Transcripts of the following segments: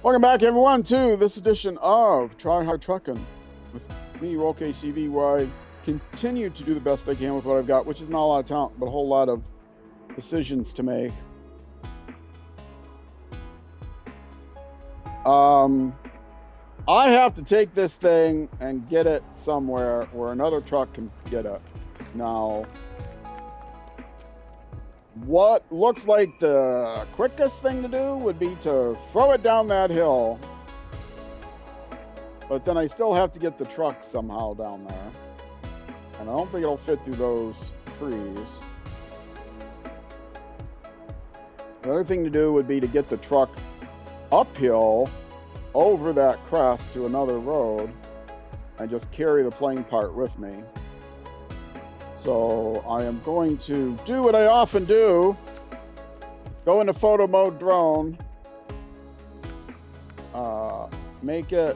Welcome back, everyone, to this edition of Try Hard Truckin' with me, Roll KCV, where I continue to do the best I can with what I've got, which is not a lot of talent, but a whole lot of decisions to make. I have to take this thing and get it somewhere where another truck can get it. Now, what looks like the quickest thing to do would be to throw it down that hill. But then I still have to get the truck somehow down there. And I don't think it'll fit through those trees. The other thing to do would be to get the truck uphill over that crest to another road and just carry the plane part with me. So I am going to do what I often do, go into photo mode drone, make it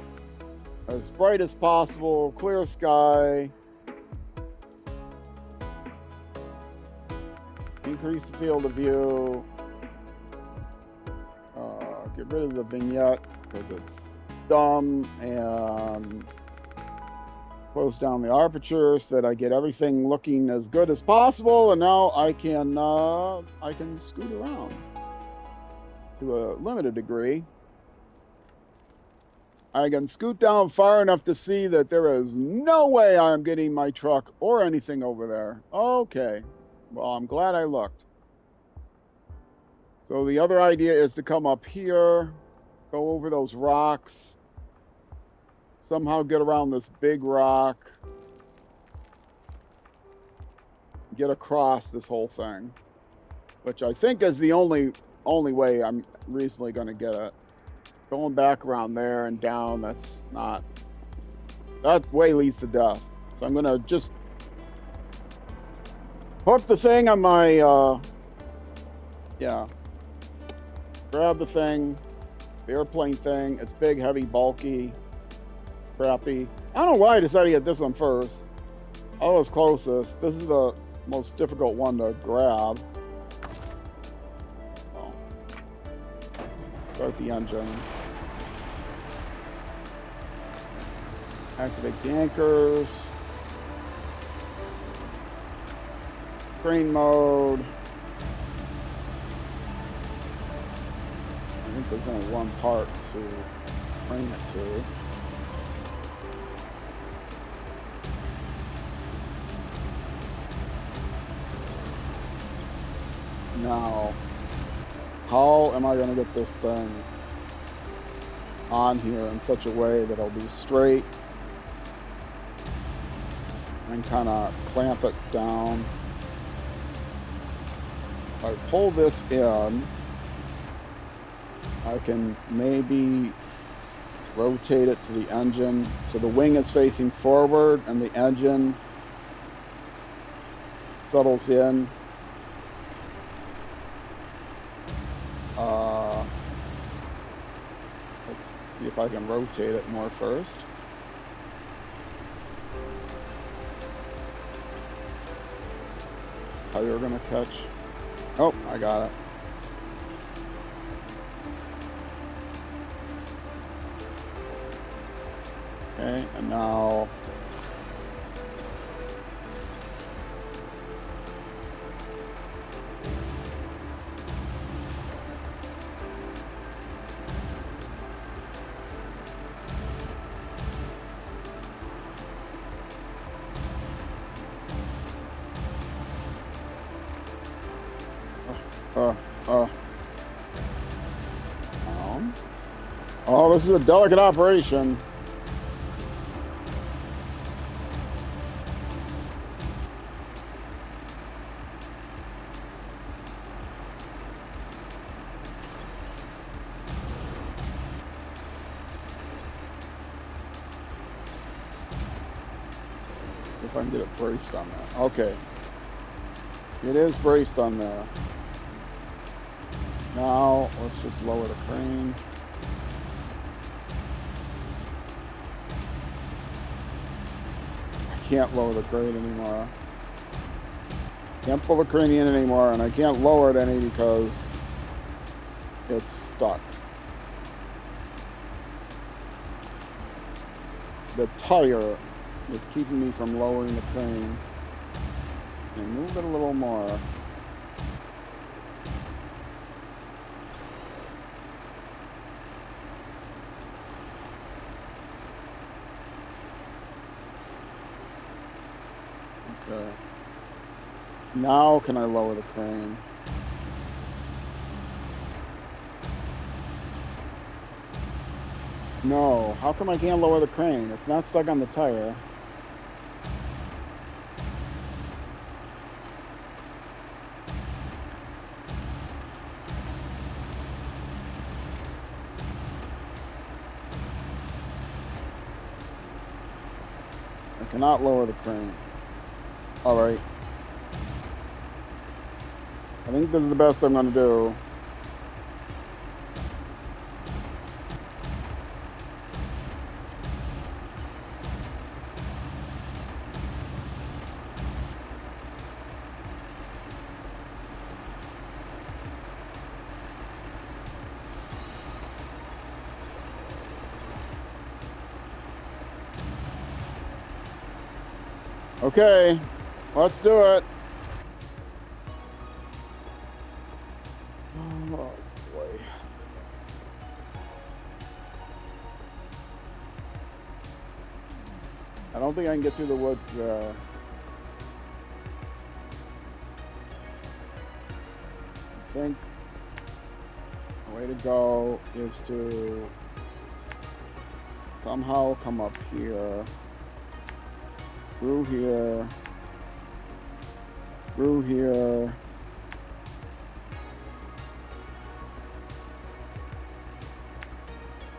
as bright as possible, clear sky, increase the field of view, get rid of the vignette because it's dumb, and close down the aperture so that I get everything looking as good as possible, and now I can scoot around to a limited degree. I can scoot down far enough to see that there is no way I'm getting my truck or anything over there. Okay, well, I'm glad I looked. So the other idea is to come up here, go over those rocks, somehow get around this big rock, get across this whole thing, which I think is the only way I'm reasonably going to get it. Going back around there and down, that way leads to death. So I'm going to just hook the thing on my, grab the thing, the airplane thing. It's big, heavy, bulky, crappy. I don't know why I decided to get this one first. I was closest. This is the most difficult one to grab. So, start the engine. Activate the anchors. Crane mode. I think there's only one part to crane it to. Now, how am I going to get this thing on here in such a way that it'll be straight and kind of clamp it down? If I pull this in, I can maybe rotate it to the engine so the wing is facing forward and the engine settles in. Let's see if I can rotate it more first. How you're gonna catch? Oh, I got it. Okay, and now oh, this is a delicate operation. If I can get it braced on that. Okay. It is braced on there. Now, let's just lower the crane. I can't lower the crane anymore. Can't pull the crane in anymore, and I can't lower it any because it's stuck. the tire is keeping me from lowering the crane. And move it a little more. Okay. Now can I lower the crane? No. How come I can't lower the crane? It's not stuck on the tire. I cannot lower the crane. Alright. I think this is the best I'm going to do. Okay, let's do it. Oh boy. I don't think I can get through the woods. The way to go is to somehow come up here. Through here, through here,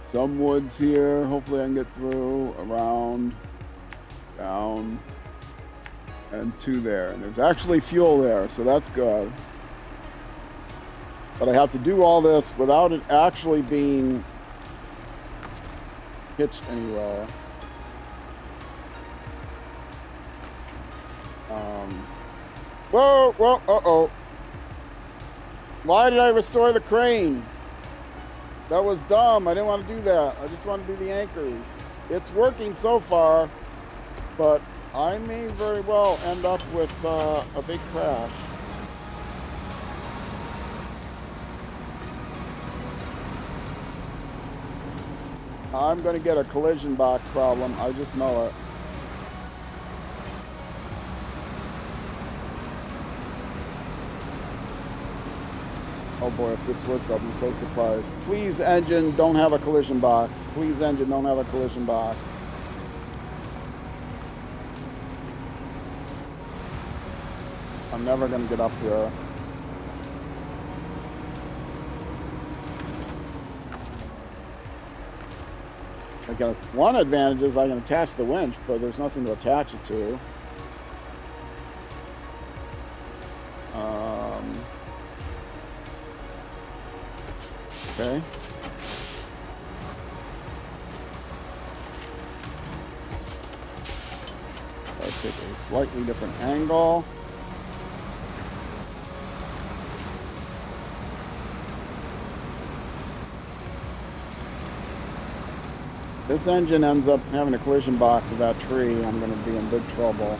some woods here, hopefully I can get through, around, down, and to there. And there's actually fuel there, so that's good. But I have to do all this without it actually being hitched anywhere. Whoa, whoa, uh-oh. Why did I restore the crane? That was dumb. I didn't want to do that. I just want to do the anchors. It's working so far, but I may very well end up with a big crash. I'm going to get a collision box problem. I just know it. Oh boy, if this works, I'll be so surprised. Please, engine, don't have a collision box. Please, engine, don't have a collision box. I'm never going to get up here. I got one advantage is I can attach the winch, but there's nothing to attach it to. Okay. Let's take a slightly different angle. This engine ends up having a collision box with that tree. I'm going to be in big trouble.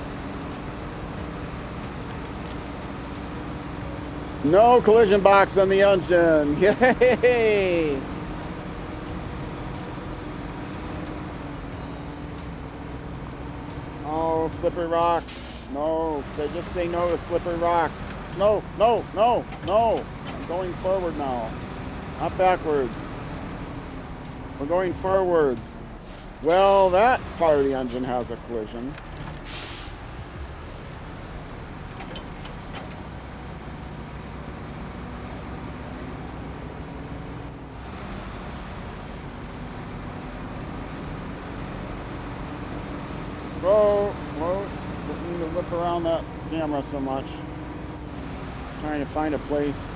No collision box on the engine. Yay! Oh, slippery rocks. No, just say no to slippery rocks. No, no, no, no. I'm going forward now, not backwards. We're going forwards. Well, that part of the engine has a collision. Whoa, didn't mean to whip around that camera so much. Trying to find a place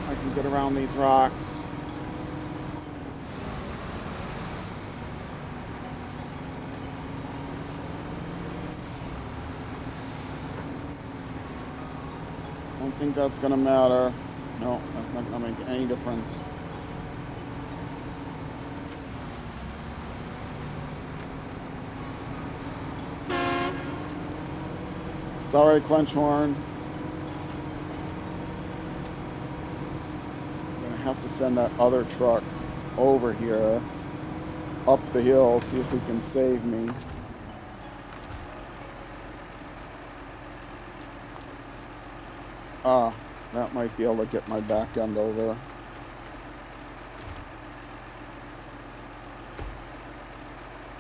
I can get around these rocks. I don't think that's gonna matter. No, that's not gonna make any difference. Sorry, Clenchhorn. I'm gonna have to send that other truck over here, up the hill, see if he can save me. Ah, that might be able to get my back end over.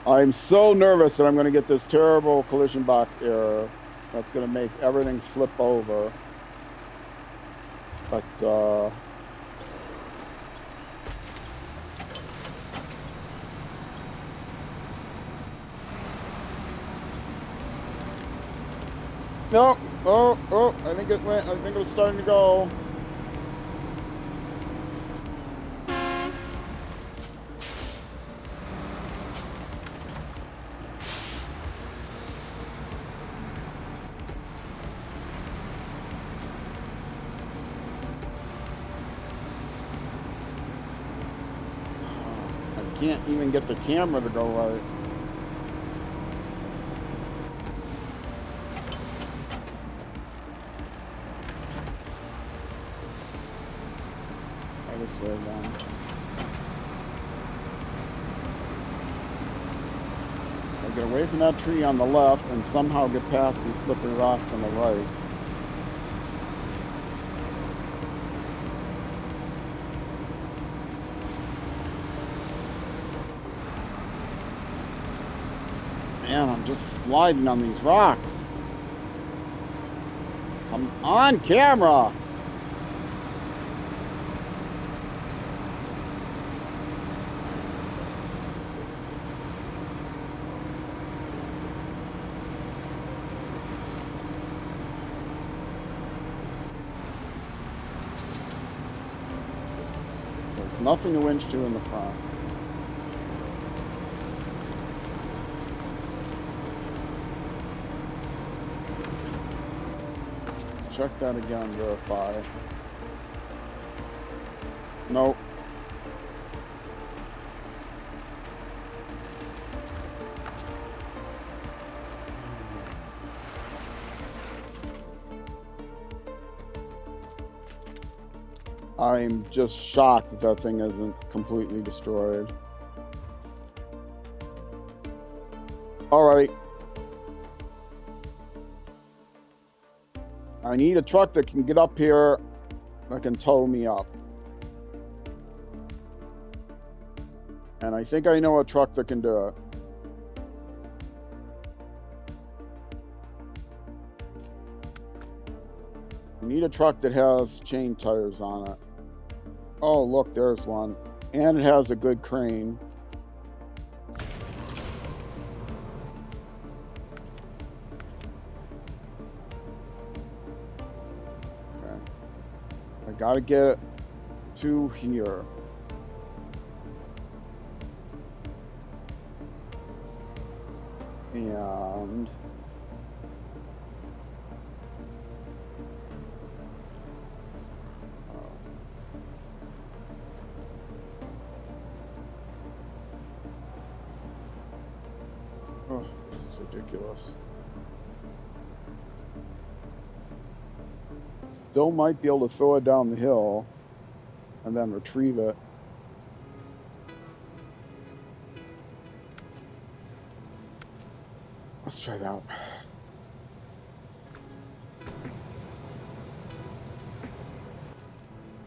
I'm so nervous that I'm going to get this terrible collision box error that's going to make everything flip over. But, no, oh, I think it went, I think it was starting to go. Can't even get the camera to go right. Try this way down. I get away from that tree on the left and somehow get past these slippery rocks on the right. Man, I'm just sliding on these rocks. I'm on camera. There's nothing to winch to in the front. Check that again, verify. Nope. I'm just shocked that that thing isn't completely destroyed. All right. I need a truck that can get up here, that can tow me up. And I think I know a truck that can do it. I need a truck that has chain tires on it. Oh, look, there's one. And it has a good crane. Gotta get it to here. And oh, this is ridiculous. Still might be able to throw it down the hill and then retrieve it. Let's try that.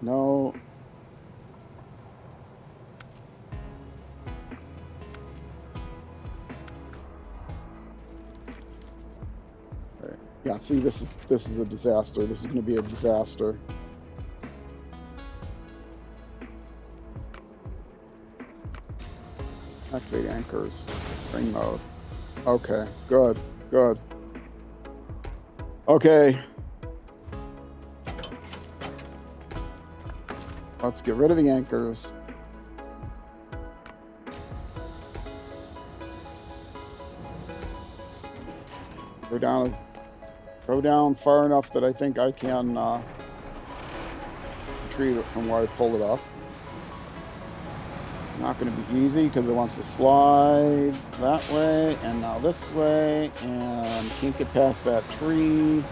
No. Yeah, see, this is a disaster. This is going to be a disaster. Activate anchors. Ring mode. Okay, good, good. Okay. Let's get rid of the anchors. Go down far enough that I think I can retrieve it from where I pulled it up. Not going to be easy because it wants to slide that way and now this way, and can't get past that tree.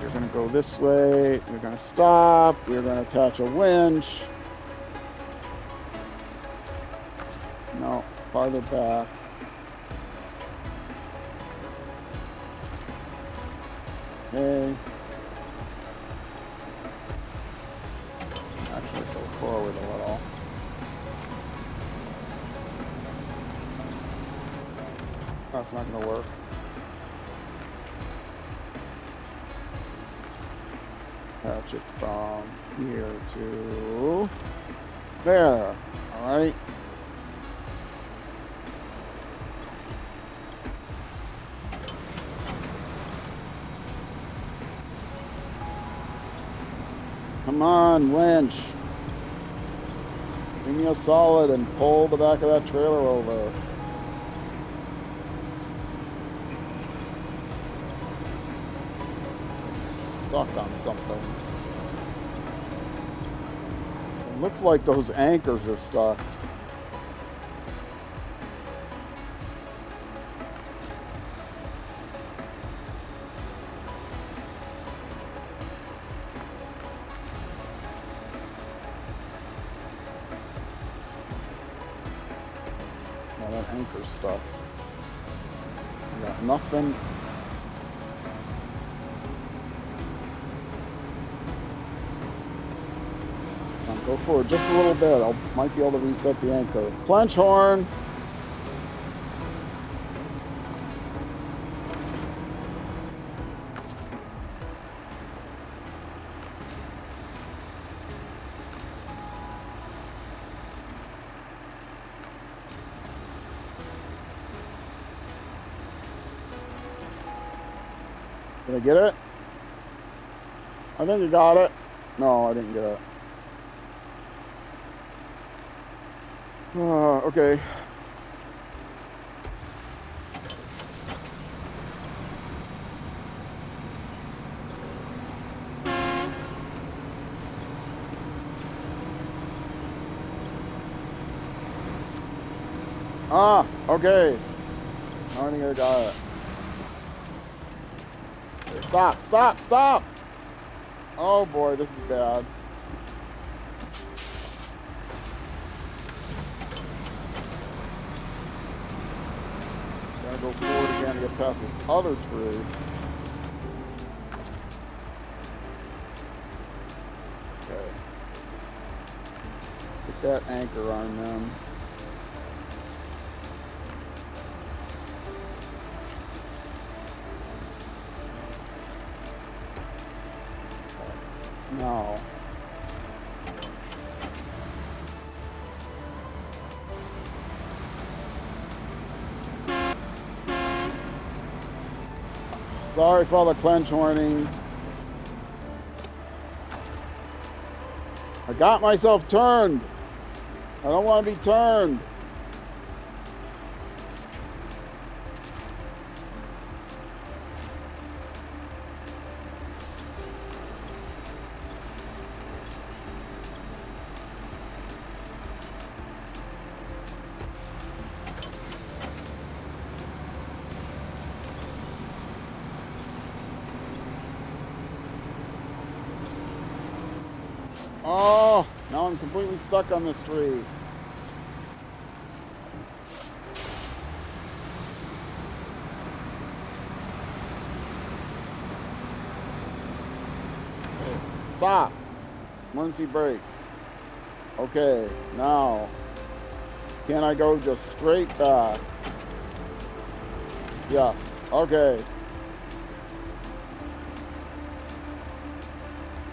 You're going to go this way. You're going to stop. You're going to attach a winch. No, farther back. Okay. Actually, go forward a little. That's not going to work. Attach it from here to there. All right. Come on, winch. Give me a solid and pull the back of that trailer over. Stuck on something. It looks like those anchors are stuck. Yeah, that anchor's stuck. I got nothing. Go forward just a little bit. I might be able to reset the anchor. Clench horn. Did I get it? I think you got it. No, I didn't get it. Okay. Okay. Now I think I got it. Okay, stop, stop, stop! Oh boy, this is bad. Go forward again to get past this other tree. Okay. Get that anchor on them. Now. Sorry for all the clench horning. I got myself turned. I don't want to be turned. Oh, now I'm completely stuck on this tree. Okay, stop. Emergency brake. Okay, now, can I go just straight back? Yes, okay.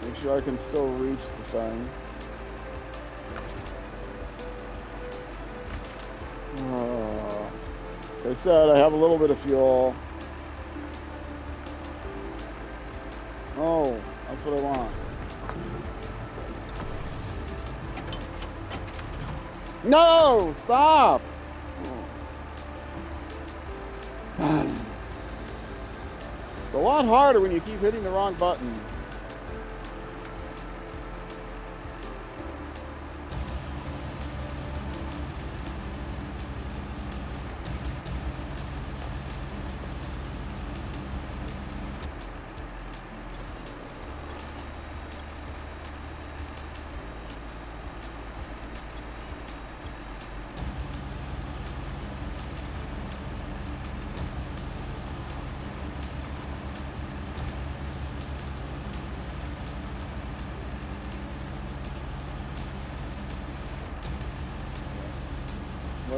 Make sure I can still reach the thing. Like I said, I have a little bit of fuel. Oh, that's what I want. No! Stop! It's a lot harder when you keep hitting the wrong buttons.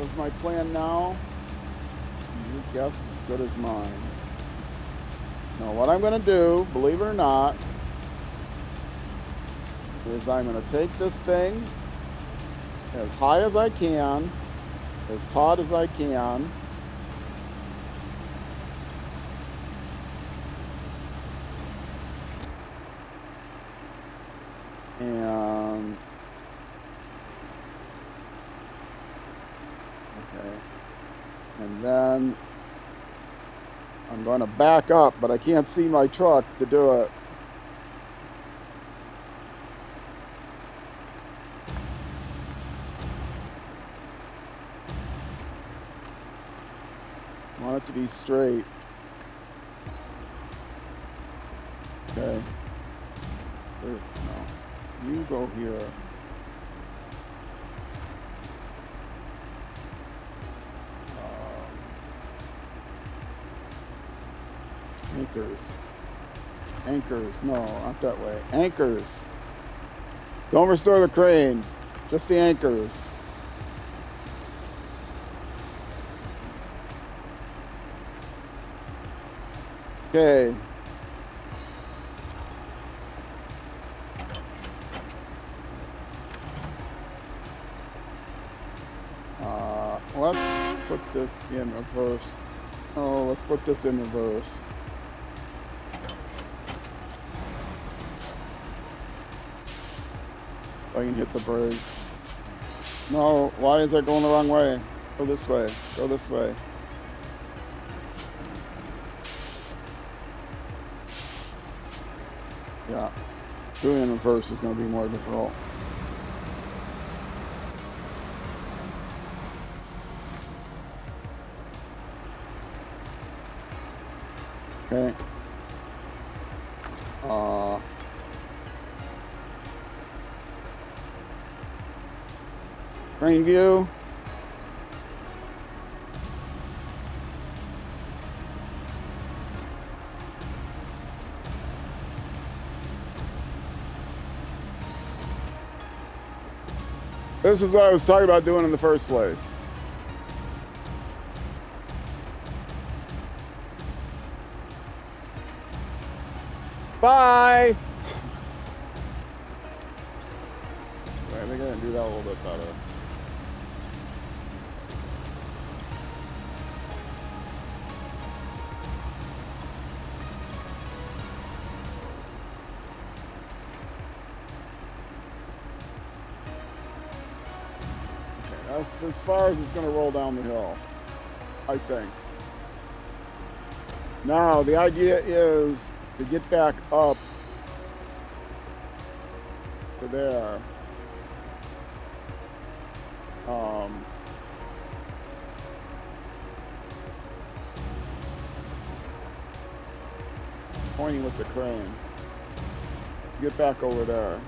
What is my plan now? Your guess is as good as mine. Now, what I'm going to do, believe it or not, is I'm going to take this thing as high as I can, as taut as I can. And okay. And then I'm going to back up, but I can't see my truck to do it. I want it to be straight. Okay. No. You go here. Anchors. Anchors. No, not that way. Anchors. Don't restore the crane. Just the anchors. Okay. Let's put this in reverse. Oh, let's put this in reverse. I can hit the brake. No, why is that going the wrong way? Go this way. Go this way. Yeah. Doing it in reverse is going to be more difficult. Okay. Crane view. This is what I was talking about doing in the first place. Bye! I think I can do that a little bit better. Okay, that's as far as it's going to roll down the hill, I think. Now, the idea is to get back up to there. Pointing with the crane. Get back over there.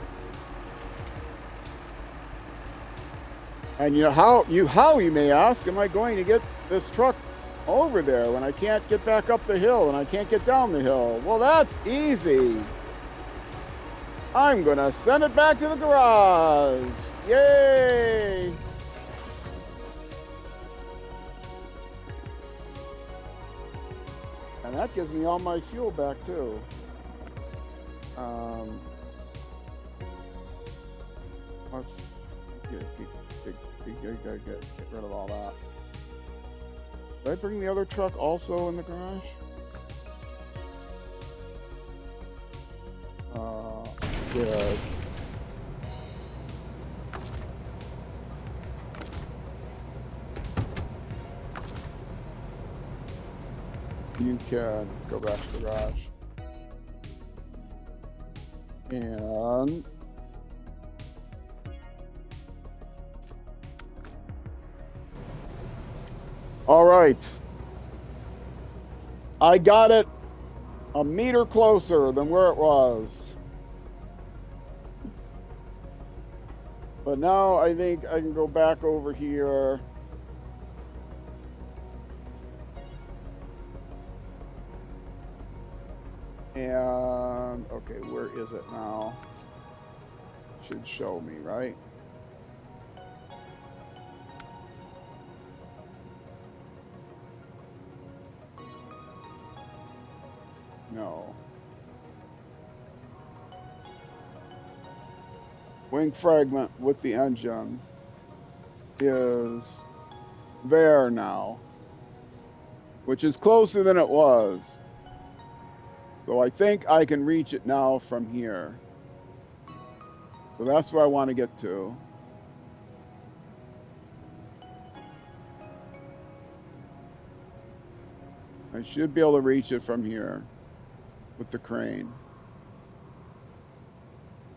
And you know how you may ask, am I going to get this truck over there when I can't get back up the hill and I can't get down the hill? Well, that's easy. I'm gonna send it back to the garage. Yay! And that gives me all my fuel back too. Let's get rid of all that. Did I bring the other truck also in the garage? Good. You can go back to the garage. And all right. I got it a meter closer than where it was. But now I think I can go back over here. And, okay, where is it now? Should show me, right? wing fragment with the engine is there now, which is closer than it was. So I think I can reach it now from here. So that's where I want to get to. I should be able to reach it from here with the crane.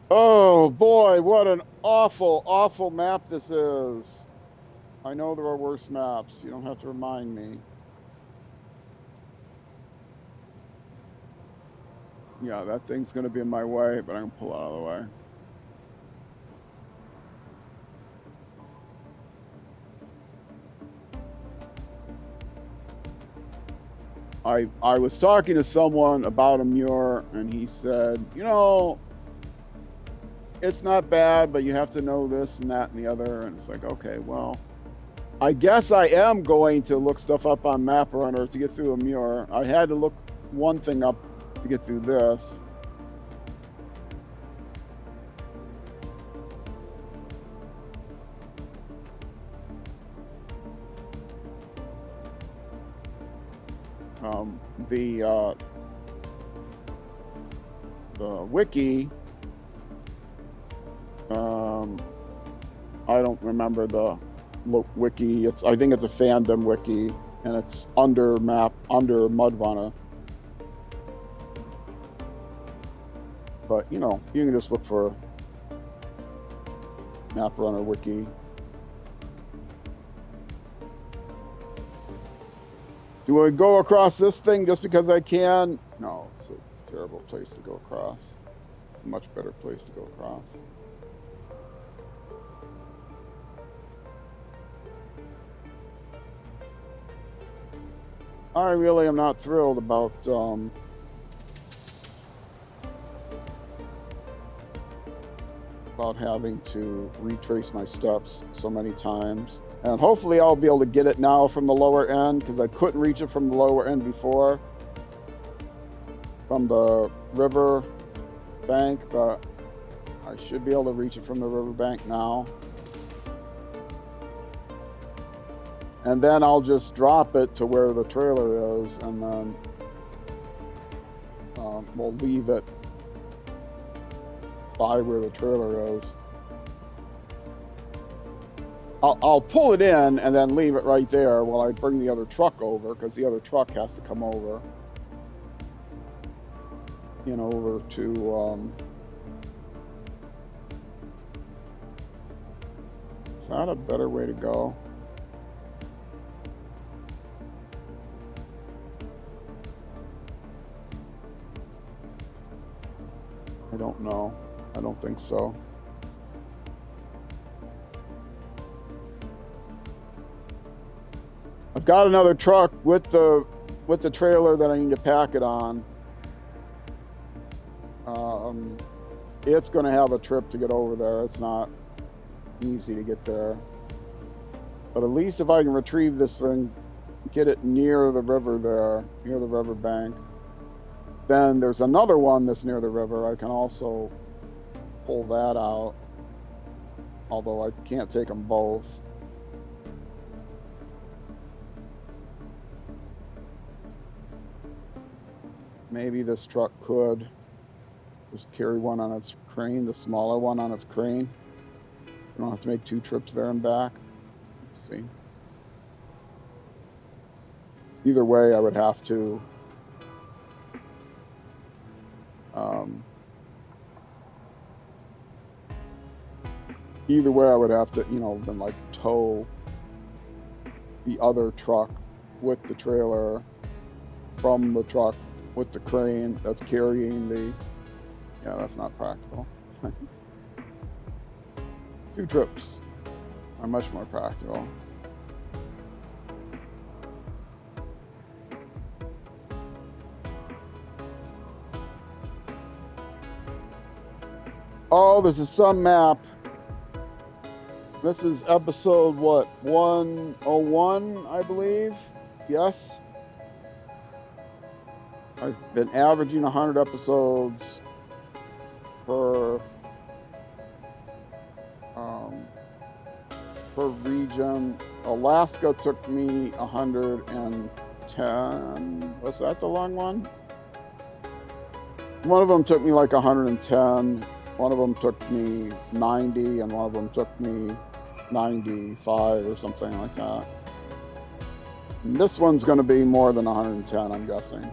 Oh boy, what an awful, awful map this is. I know there are worse maps. You don't have to remind me. Yeah, that thing's going to be in my way, but I'm going to pull it out of the way. I was talking to someone about a Muir, and he said, you know, it's not bad, but you have to know this and that and the other. And it's like, okay, well, I guess I am going to look stuff up on MapRunner to get through a Muir. I had to look one thing up to get through this. The wiki, I don't remember the wiki. I think it's a fandom wiki, and it's under MudRunner. But you know, you can just look for MapRunner wiki. Do I go across this thing just because I can? No, it's a terrible place to go across. It's a much better place to go across. I really am not thrilled about having to retrace my steps so many times. And hopefully I'll be able to get it now from the lower end, because I couldn't reach it from the lower end before, from the river bank, but I should be able to reach it from the river bank now. And then I'll just drop it to where the trailer is, and then we'll leave it by where the trailer is. I'll pull it in and then leave it right there while I bring the other truck over, because the other truck has to come over. You know, over to is that a better way to go? I don't know. I don't think so. I've got another truck with the trailer that I need to pack it on. It's going to have a trip to get over there. It's not easy to get there. But at least if I can retrieve this thing, get it near the river there, near the river bank, then there's another one that's near the river. I can also pull that out, although I can't take them both. Maybe this truck could just carry one on its crane, the smaller one on its crane. So I don't have to make two trips there and back. Let's see. Either way, I would have to you know, then like tow the other truck with the trailer from the truck with the crane that's carrying the, yeah, that's not practical. Two trips are much more practical. Oh, this is some map. This is episode, what, 101, I believe? Yes? I've been averaging 100 episodes for per region. Alaska took me 110. Was that the long one? One of them took me like 110. One of them took me 90, and one of them took me 95 or something like that. And this one's going to be more than 110, I'm guessing.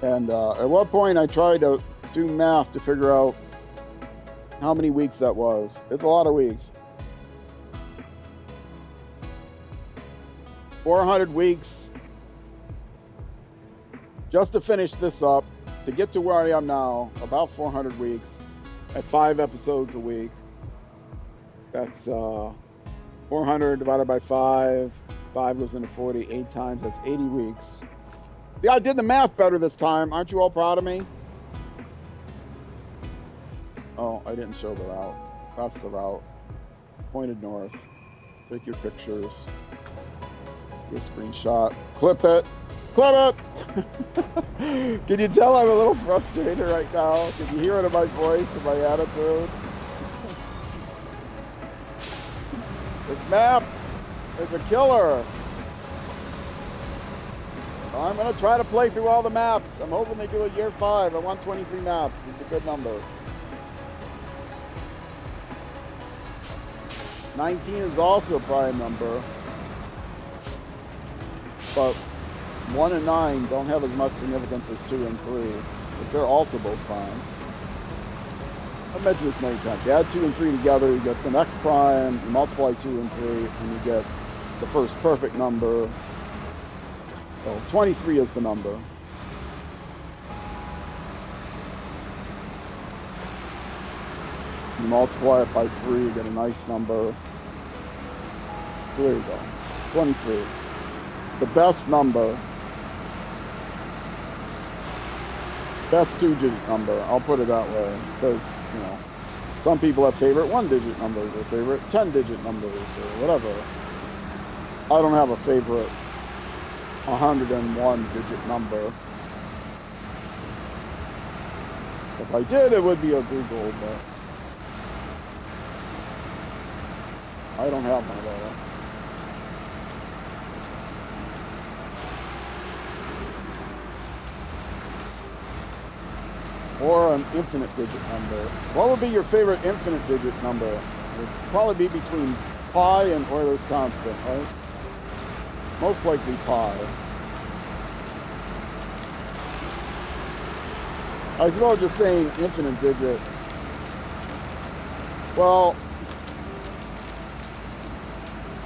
And at one point I tried to do math to figure out how many weeks that was. It's a lot of weeks. 400 weeks just to finish this up, to get to where I am now, about 400 weeks at 5 episodes a week. That's 400 divided by 5. 5 goes into 40, 8 times, that's 80 weeks. See, I did the math better this time. Aren't you all proud of me? Oh, I didn't show the route. That's the route. Pointed north. Take your pictures. Do a screenshot. Clip it. Clip it! Can you tell I'm a little frustrated right now? Can you hear it in my voice and my attitude? This map is a killer. I'm going to try to play through all the maps. I'm hoping they do a year 5. I want 23 maps. It's a good number. 19 is also a prime number. But 1 and 9 don't have as much significance as 2 and 3. Because they're also both prime. I've mentioned this many times. You add 2 and 3 together, you get the next prime, you multiply 2 and 3, and you get the first perfect number. So 23 is the number. You multiply it by 3, you get a nice number. So there you go. 23. The best number. Best 2-digit number. I'll put it that way. Because, you know, some people have favorite 1-digit numbers or favorite 10-digit numbers or whatever. I don't have a favorite 101-digit number. If I did, it would be a Google, but I don't have one of those. Or an infinite digit number. What would be your favorite infinite digit number? It would probably be between pi and Euler's constant, right? Most likely pi. I suppose just saying infinite digit. Well,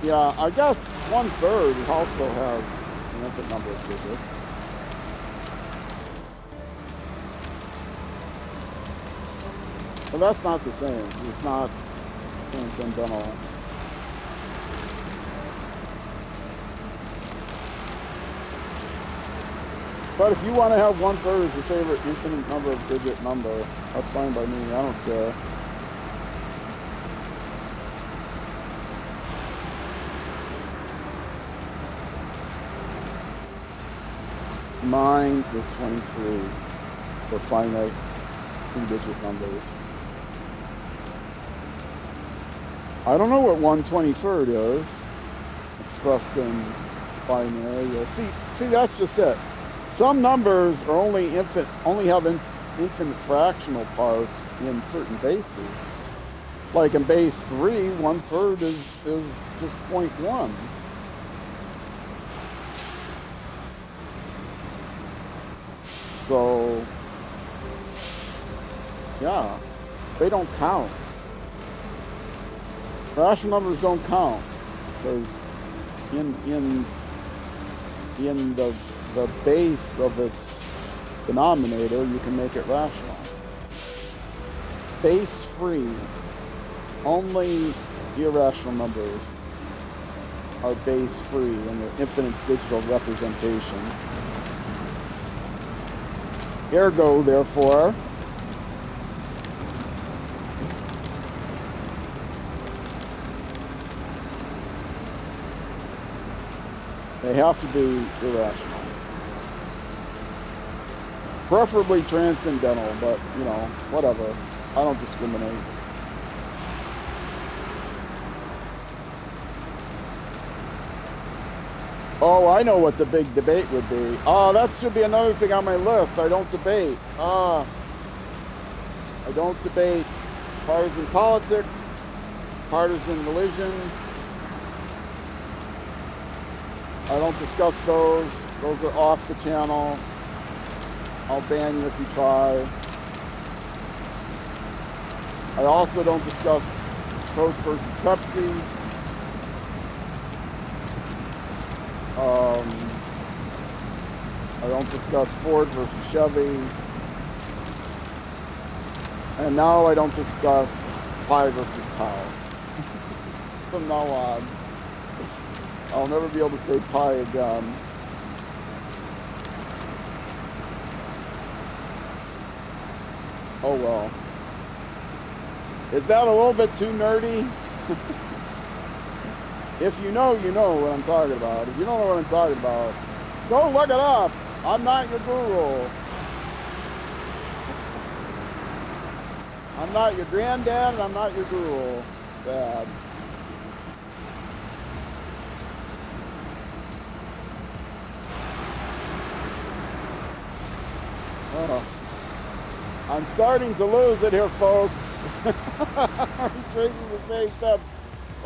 yeah, I guess 1/3 also has an infinite number of digits. But that's not the same. It's not transcendental. But if you want to have 1/3 as your favorite infinite number of digit number, that's fine by me. I don't care. Mine is 23 for finite 2-digit numbers. I don't know what 1/23 is expressed in binary. See, that's just it. Some numbers are only have infinite fractional parts in certain bases. Like in base 3, 1/3 is just 0.1. So, yeah, they don't count. Rational numbers don't count because in the base of its denominator, you can make it rational. Base free, only irrational numbers are base free in the infinite digital representation. Ergo, therefore, they have to be irrational. Preferably transcendental, but, you know, whatever. I don't discriminate. Oh, I know what the big debate would be. Oh, that should be another thing on my list. I don't debate. I don't debate partisan politics, partisan religion. I don't discuss those. Those are off the channel. I'll ban you if you try. I also don't discuss Coke versus Pepsi. I don't discuss Ford versus Chevy. And now I don't discuss pie versus tile. From now on, I'll never be able to say pie again. Oh well. Is that a little bit too nerdy? If you know, you know what I'm talking about. If you don't know what I'm talking about, go look it up. I'm not your guru. I'm not your granddad, and I'm not your guru, Dad. I'm starting to lose it here, folks. I'm tracing the same steps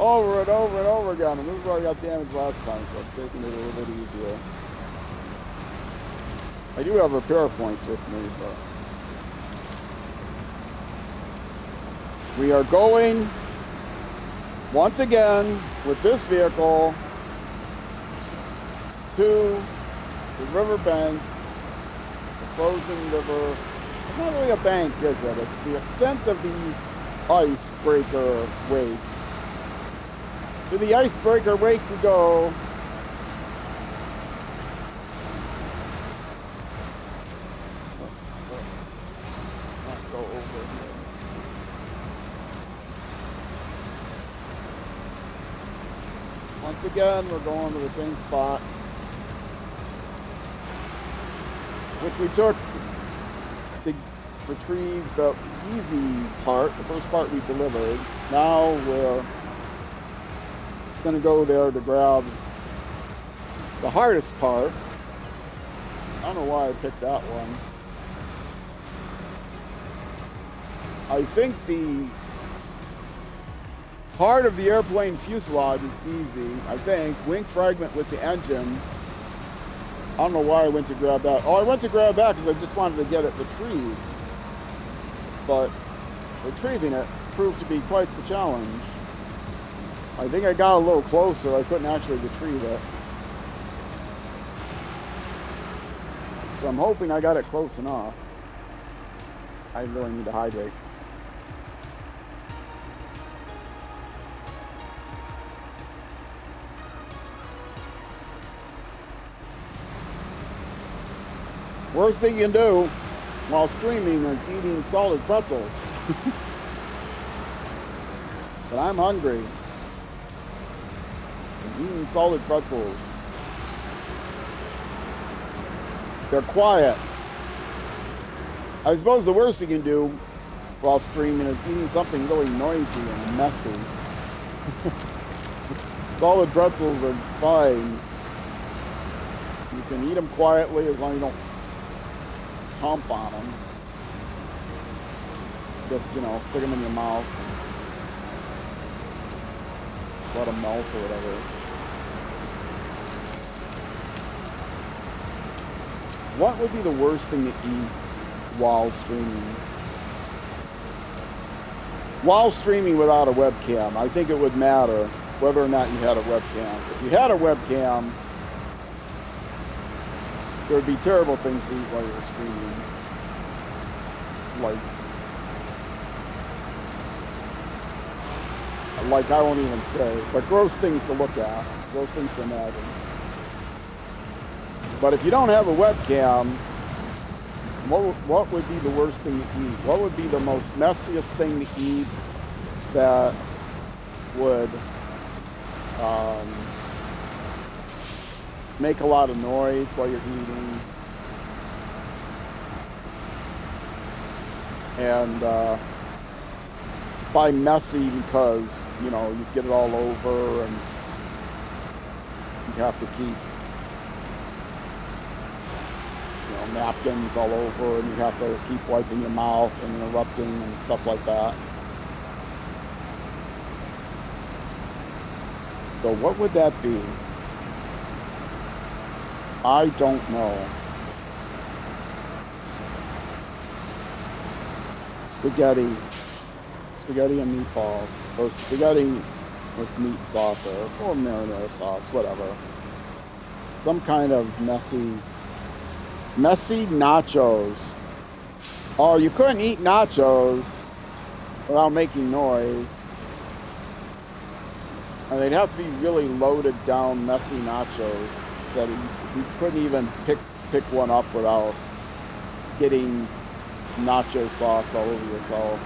over and over and over again, and this is where I got damaged last time, so I'm taking it a little bit easier. I do have repair points with me, but we are going once again with this vehicle to the river bank, the frozen river. It's not really a bank, is it? It's the extent of the icebreaker wake. To the icebreaker wake we go. Not go over here. Once again, we're going to the same spot, which we took to retrieve the easy part, the first part we delivered. Now we're going to go there to grab the hardest part. I don't know why I picked that one. I think the part of the airplane fuselage is easy. I think wing fragment with the engine. I don't know why I went to grab that. Oh, I went to grab that because I just wanted to get it retrieved. But retrieving it proved to be quite the challenge. I think I got a little closer. I couldn't actually retrieve it. So I'm hoping I got it close enough. I really need to hydrate. Worst thing you can do while streaming is eating solid pretzels. But I'm hungry. I'm eating solid pretzels. They're quiet. I suppose the worst you can do while streaming is eating something really noisy and messy. Solid pretzels are fine. You can eat them quietly as long as you don't hump on them. Just, you know, stick them in your mouth and let them melt or whatever. What would be the worst thing to eat while streaming? While streaming without a webcam, I think it would matter whether or not you had a webcam. If you had a webcam, there would be terrible things to eat while you were streaming. Like I won't even say, but gross things to look at, gross things to imagine. But if you don't have a webcam, what would be the worst thing to eat? What would be the most messiest thing to eat that would make a lot of noise while you're eating? And by messy because, you know, you get it all over and you have to keep napkins all over, and you have to keep wiping your mouth and interrupting and stuff like that. So what would that be? I don't know. Spaghetti and meatballs, or spaghetti with meat sauce or marinara sauce, whatever. Some kind of messy nachos. Oh, you couldn't eat nachos without making noise. And they'd have to be really loaded down messy nachos so that you couldn't even pick one up without getting nacho sauce all over yourself.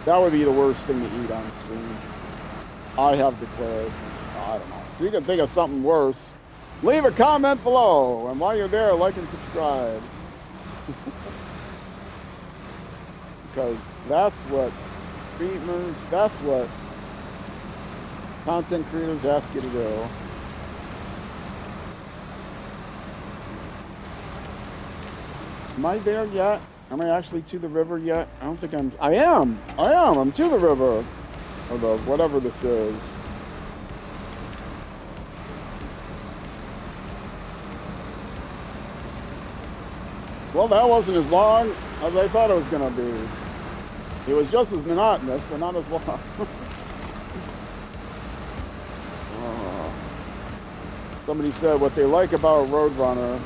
That would be the worst thing to eat on stream. I have declared. I don't know. If you can think of something worse, leave a comment below. And while you're there, like and subscribe. Because that's what streamers, that's what content creators ask you to do. Am I there yet? Am I actually to the river yet? I don't think I am. I'm to the river. Or the whatever this is. Well, that wasn't as long as I thought it was going to be. It was just as monotonous, but not as long. Somebody said what they like about Roadrunner,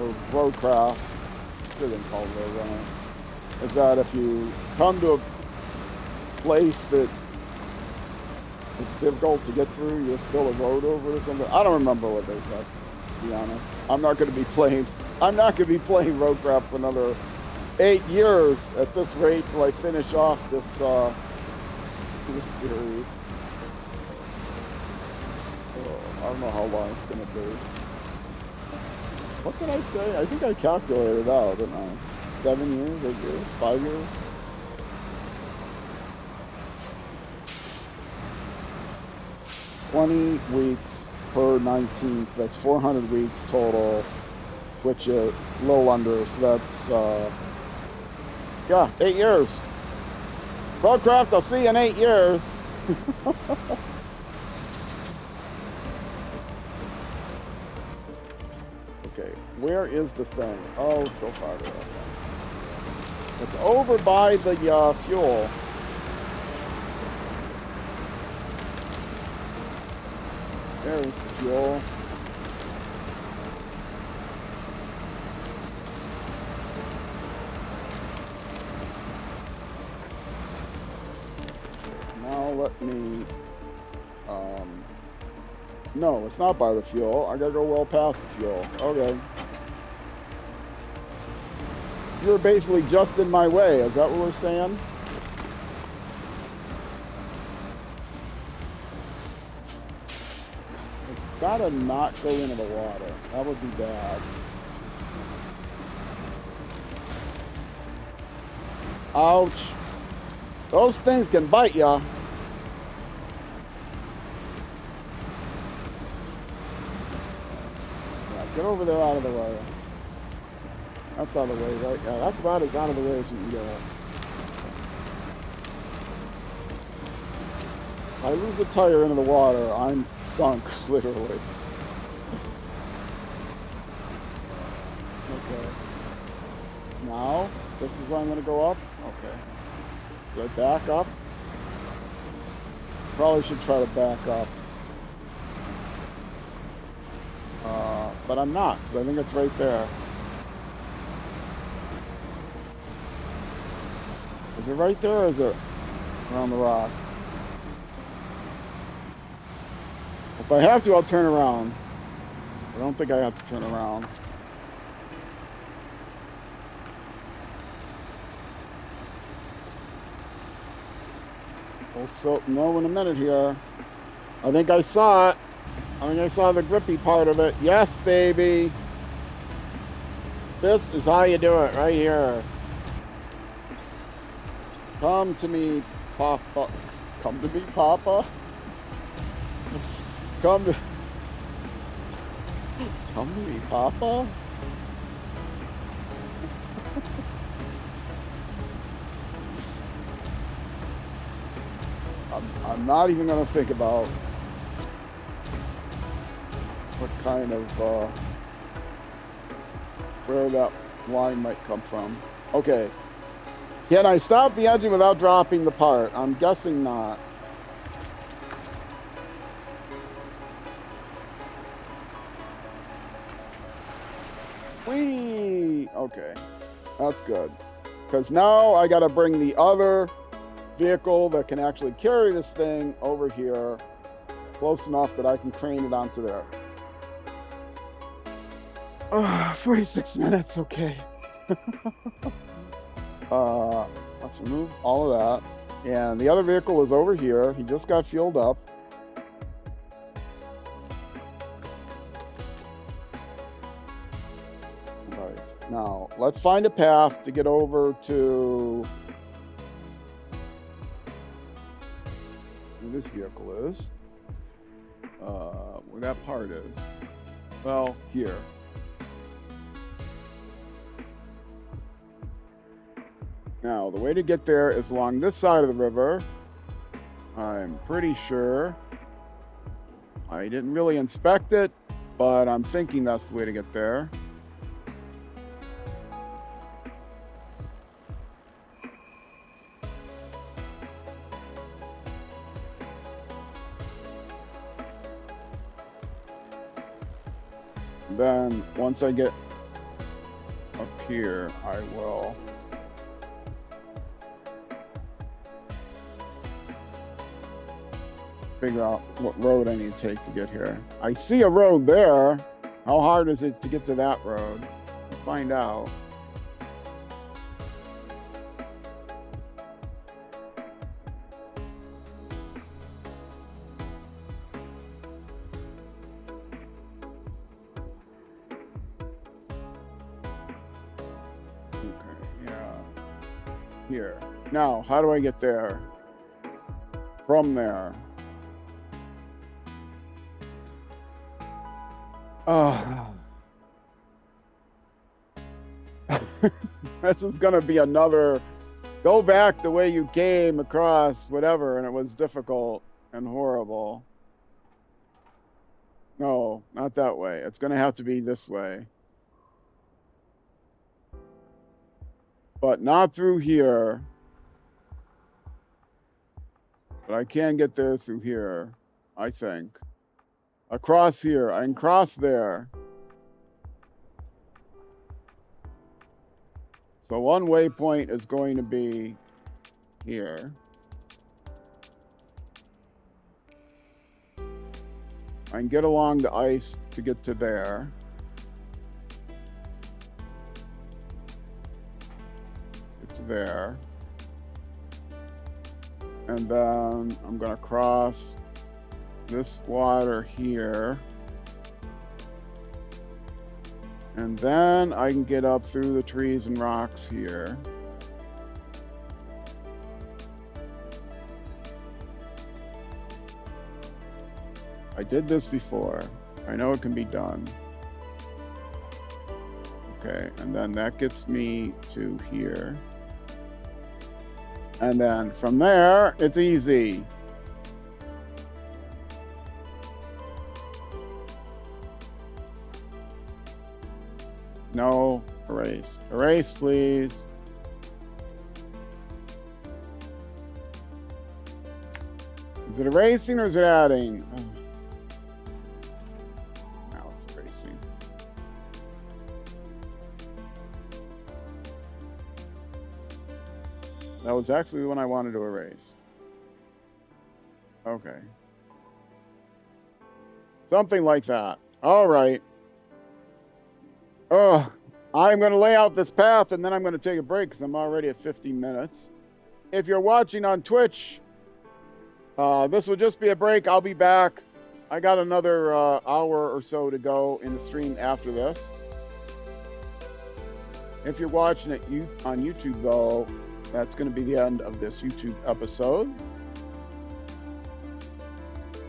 or Roadcraft, than called Roadrunner, is that if you come to a place that it's difficult to get through, you just build a road over it or something. I don't remember what they said, to be honest. I'm not going to be playing Roadcraft for another 8 years at this rate till I finish off this series. I don't know how long it's going to be. What did I say? I think I calculated out, didn't I? 7 years, 8 years, 5 years? $20 weeks per 19, so that's 400 weeks total, which is a little under, so that's, yeah, 8 years. Roadcraft, I'll see you in 8 years. Okay, where is the thing? Oh, so far away. It's over by the fuel. There's the fuel. Now let me, no, it's not by the fuel. I gotta go well past the fuel. Okay. You're basically just in my way. Is that what we're saying? I've gotta not go into the water. That would be bad. Ouch. Those things can bite ya. Yeah, get over there out of the way. That's out of the way, right? Yeah, that's about as out of the way as we can get. If I lose a tire into the water, I'm sunk, literally. Okay. Now, this is where I'm going to go up? Okay. Do I back up? Probably should try to back up. But I'm not, because I think it's right there. Is it right there, or is it around the rock? If I have to, I'll turn around. I don't think I have to turn around. Also, no, in a minute here. I think I saw it. I think I saw the grippy part of it. Yes, baby. This is how you do it, right here. Come to me, Papa. Come to me, Papa. Come Come to me, Papa. I'm not even going to think about what kind of, where that line might come from. Okay. Can I stop the engine without dropping the part? I'm guessing not. Whee! Okay. That's good. Because now I got to bring the other vehicle that can actually carry this thing over here close enough that I can crane it onto there. 46 minutes, okay. Let's remove all of that. And the other vehicle is over here. He just got fueled up. All right. Now, let's find a path to get over to where this vehicle is. Where that part is. Well, here. Now, the way to get there is along this side of the river. I'm pretty sure. I didn't really inspect it, but I'm thinking that's the way to get there. Then, once I get up here, I will figure out what road I need to take to get here. I see a road there. How hard is it to get to that road? We'll find out. Okay, yeah. Here. Now, how do I get there? From there. This is gonna be another go back the way you came across whatever, and it was difficult and horrible. No, not that way. It's gonna have to be this way. But not through here. But I can get there through here, I think. Across here. I can cross there. So one waypoint is going to be here. I can get along the ice to get to there. Get to there. And then I'm going to cross this water here. And then I can get up through the trees and rocks here. I did this before. I know it can be done. Okay, and then that gets me to here. And then from there, it's easy. No, erase. Erase, please. Is it erasing or is it adding? Oh. Now it's erasing. That was actually the one I wanted to erase. Okay. Something like that. All right. I'm going to lay out this path and then I'm going to take a break because I'm already at 15 minutes. If you're watching on Twitch, this will just be a break. I'll be back. I got another hour or so to go in the stream after this. If you're watching it on YouTube, though, that's going to be the end of this YouTube episode.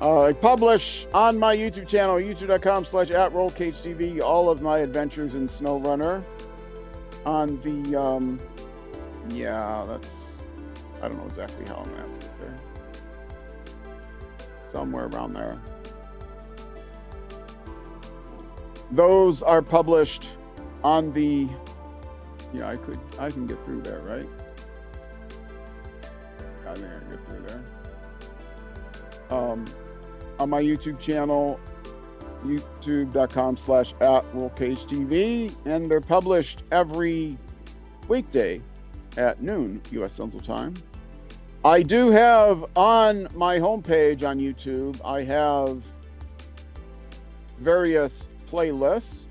I publish on my YouTube channel, youtube.com/@RollCageTV, all of my adventures in SnowRunner. On the, yeah, that's, I don't know exactly how I'm going to get there. Somewhere around there. Those are published on the, yeah, I can get through there, right? I think I can get through there. On my YouTube channel, youtube.com/@RollCageTV, and they're published every weekday at noon U.S. Central Time. I do have on my homepage on YouTube, I have various playlists.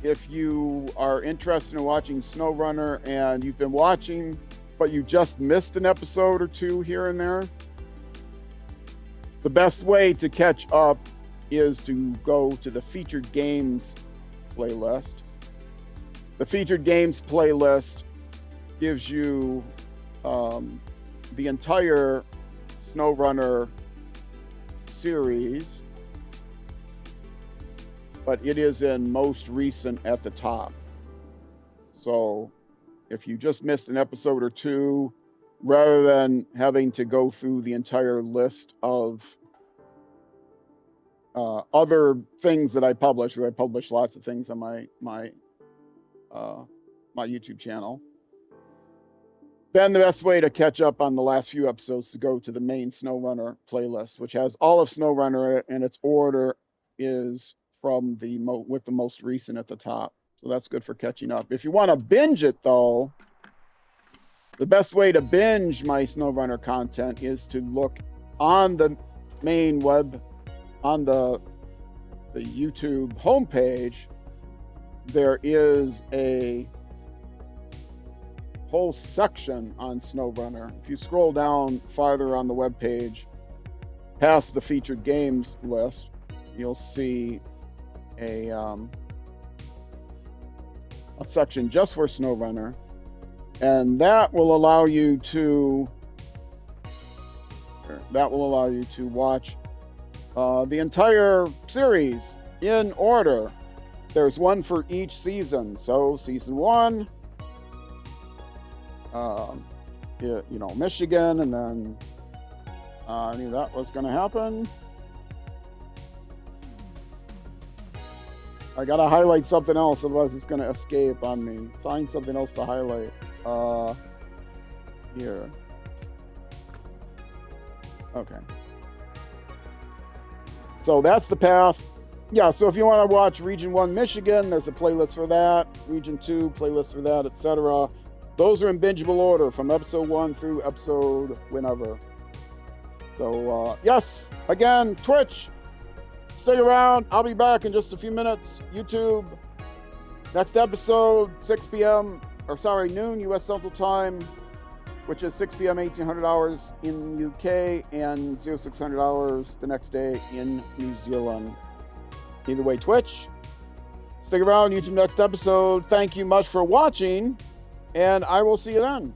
If you are interested in watching SnowRunner and you've been watching, but you just missed an episode or two here and there, the best way to catch up is to go to the featured games playlist. The featured games playlist gives you the entire SnowRunner series, but it is in most recent at the top. So if you just missed an episode or two, rather than having to go through the entire list of other things that I publish lots of things on my YouTube channel, then the best way to catch up on the last few episodes is to go to the main SnowRunner playlist, which has all of SnowRunner, and its order is from with the most recent at the top. So that's good for catching up. If you want to binge it, though, the best way to binge my SnowRunner content is to look on the main web, on the YouTube homepage. There is a whole section on SnowRunner. If you scroll down farther on the web page, past the featured games list, you'll see a section just for SnowRunner, and that will allow you to watch the entire series in order. There's one for each season. So season 1, Michigan, and then I knew that was going to happen. I gotta highlight something else, otherwise it's gonna escape on me. Find something else to highlight. Here. Okay. So that's the path. Yeah, so if you want to watch Region 1 Michigan, there's a playlist for that. Region 2, playlist for that, etc. Those are in bingeable order from episode 1 through episode whenever. So, yes, again, Twitch. Stay around. I'll be back in just a few minutes. YouTube. Next episode, noon U.S. Central Time, which is 6 p.m. 1800 hours in UK and 0600 hours the next day in New Zealand. Either way, Twitch. Stick around. YouTube next episode. Thank you much for watching, and I will see you then.